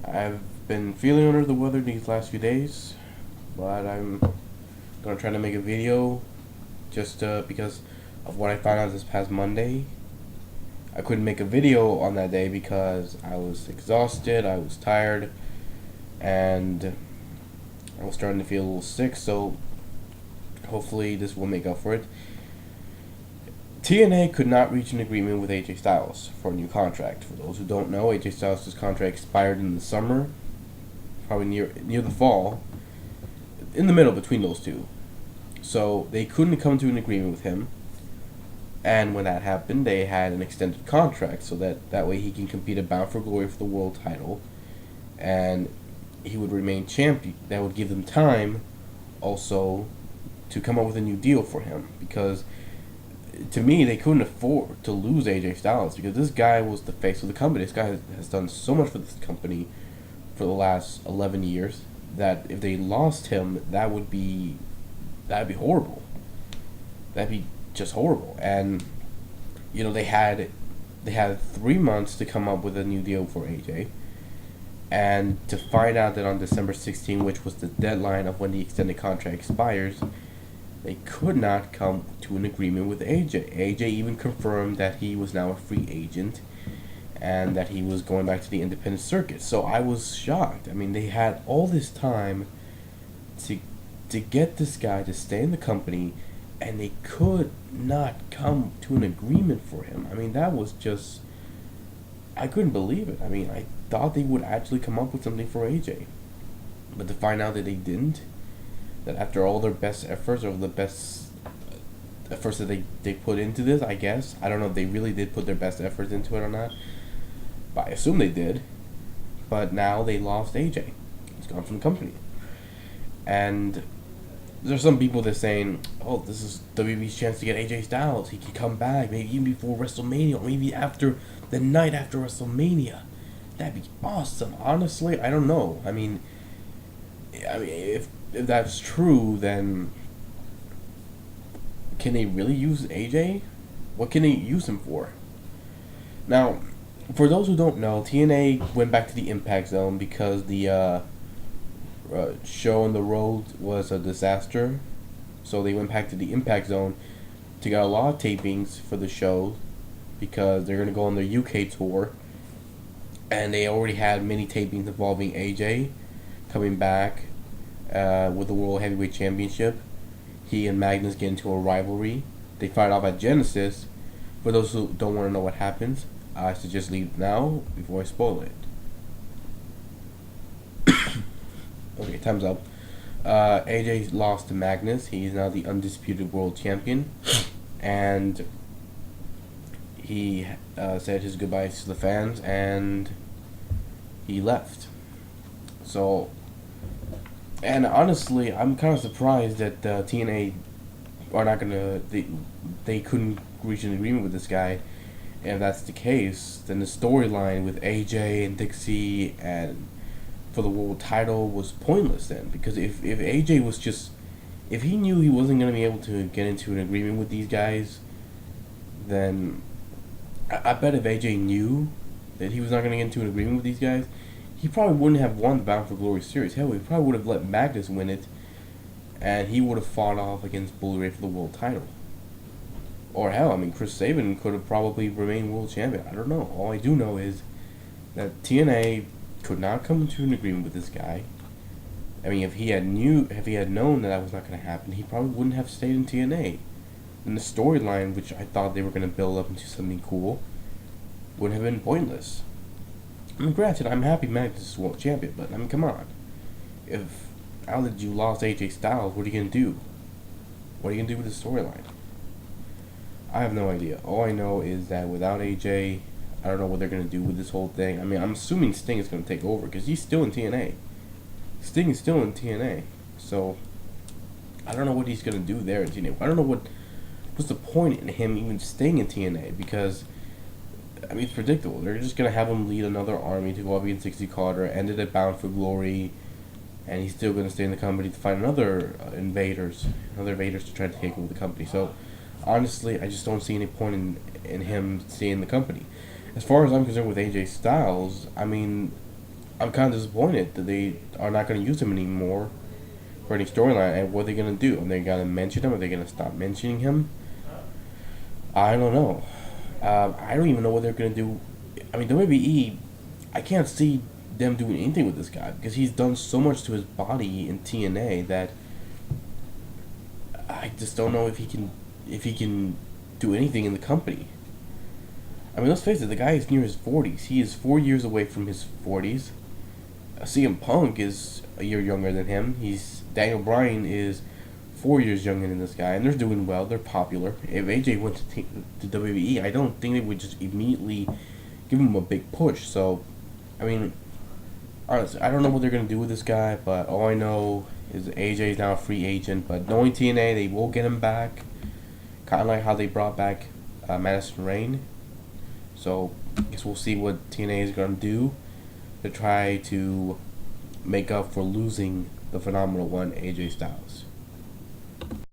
I've been feeling under the weather these last few days, but I'm gonna try to make a video just because of what I found out this past Monday. I couldn't make a video on that day because I was exhausted, I was tired, and I was starting to feel a little sick, so hopefully this will make up for it. TNA could not reach an agreement with AJ Styles for a new contract. For those who don't know, AJ Styles' contract expired in the summer, probably near the fall, in the middle between those two. So they couldn't come to an agreement with him, and when that happened, they had an extended contract so that way he can compete at Bound for Glory for the world title, and he would remain champion. That would give them time, also, to come up with a new deal for him because to me, they couldn't afford to lose AJ Styles because this guy was the face of the company. This guy has done so much for this company for the last 11 years that if they lost him, that'd be horrible. That'd be just horrible. And they had 3 months to come up with a new deal for AJ, and to find out that on December 16th, which was the deadline of when the extended contract expires, they could not come to an agreement with AJ. AJ even confirmed that he was now a free agent and that he was going back to the independent circuit. So I was shocked. I mean, they had all this time to get this guy to stay in the company, and they could not come to an agreement for him. I mean, that was just, I couldn't believe it. I mean, I thought they would actually come up with something for AJ, but to find out that they didn't, that after all their best efforts, or the best efforts that they put into this, I guess. I don't know if they really did put their best efforts into it or not, but I assume they did. But now they lost AJ. He's gone from the company. And there's some people that are saying, oh, this is WWE's chance to get AJ Styles. He could come back, maybe even before WrestleMania, or maybe after the night after WrestleMania. That'd be awesome. Honestly, I don't know. I mean, if that's true, then can they really use AJ? What can they use him for? Now, for those who don't know, TNA went back to the Impact Zone because the show on the road was a disaster. So they went back to the Impact Zone to get a lot of tapings for the show because they're going to go on their UK tour. And they already had many tapings involving AJ coming back with the World Heavyweight Championship. He and Magnus get into a rivalry. They fight off at Genesis. For those who don't want to know what happens, I suggest leave now before I spoil it. Okay, time's up. AJ lost to Magnus. He is now the undisputed world champion. And he said his goodbyes to the fans and he left. So, and honestly, I'm kind of surprised that TNA are not gonna. They couldn't reach an agreement with this guy. And if that's the case, then the storyline with AJ and Dixie and for the world title was pointless then. Because if AJ was just, if he knew he wasn't gonna be able to get into an agreement with these guys, then I bet if AJ knew that he was not gonna get into an agreement with these guys, he probably wouldn't have won the Bound for Glory series. Hell, he probably would have let Magnus win it, and he would have fought off against Bully Ray for the world title. Or hell, I mean, Chris Sabin could have probably remained world champion. I don't know. All I do know is that TNA could not come to an agreement with this guy. I mean, if he had known that was not going to happen, he probably wouldn't have stayed in TNA. And the storyline, which I thought they were going to build up into something cool, would have been pointless. I mean, granted, I'm happy Magnus is world champion, but I mean, come on. If now that you lost AJ Styles, what are you going to do? What are you going to do with the storyline? I have no idea. All I know is that without AJ, I don't know what they're going to do with this whole thing. I mean, I'm assuming Sting is going to take over because he's still in TNA. Sting is still in TNA. So, I don't know what he's going to do there in TNA. I don't know what's the point in him even staying in TNA because, I mean, it's predictable. They're just going to have him lead another army to go up against Dixie Carter, ended at Bound for Glory, and he's still going to stay in the company to fight other invaders to try to take over the company. So, honestly, I just don't see any point in him staying in the company. As far as I'm concerned with AJ Styles, I mean, I'm kind of disappointed that they are not going to use him anymore for any storyline. And what are they going to do? Are they going to mention him? Are they going to stop mentioning him? I don't know. I don't even know what they're going to do. I mean, WWE, I can't see them doing anything with this guy because he's done so much to his body in TNA that I just don't know if he can do anything in the company. I mean, let's face it, the guy is near his 40s. He is 4 years away from his 40s. CM Punk is a year younger than him. Daniel Bryan is 4 years younger than this guy, and they're doing well. They're popular. If AJ went to WWE, I don't think they would just immediately give him a big push. So, I mean, honestly, I don't know what they're gonna do with this guy, but all I know is AJ is now a free agent. But knowing TNA, they will get him back, kind of like how they brought back Madison Rayne. So, I guess we'll see what TNA is gonna do to try to make up for losing the phenomenal one AJ Styles.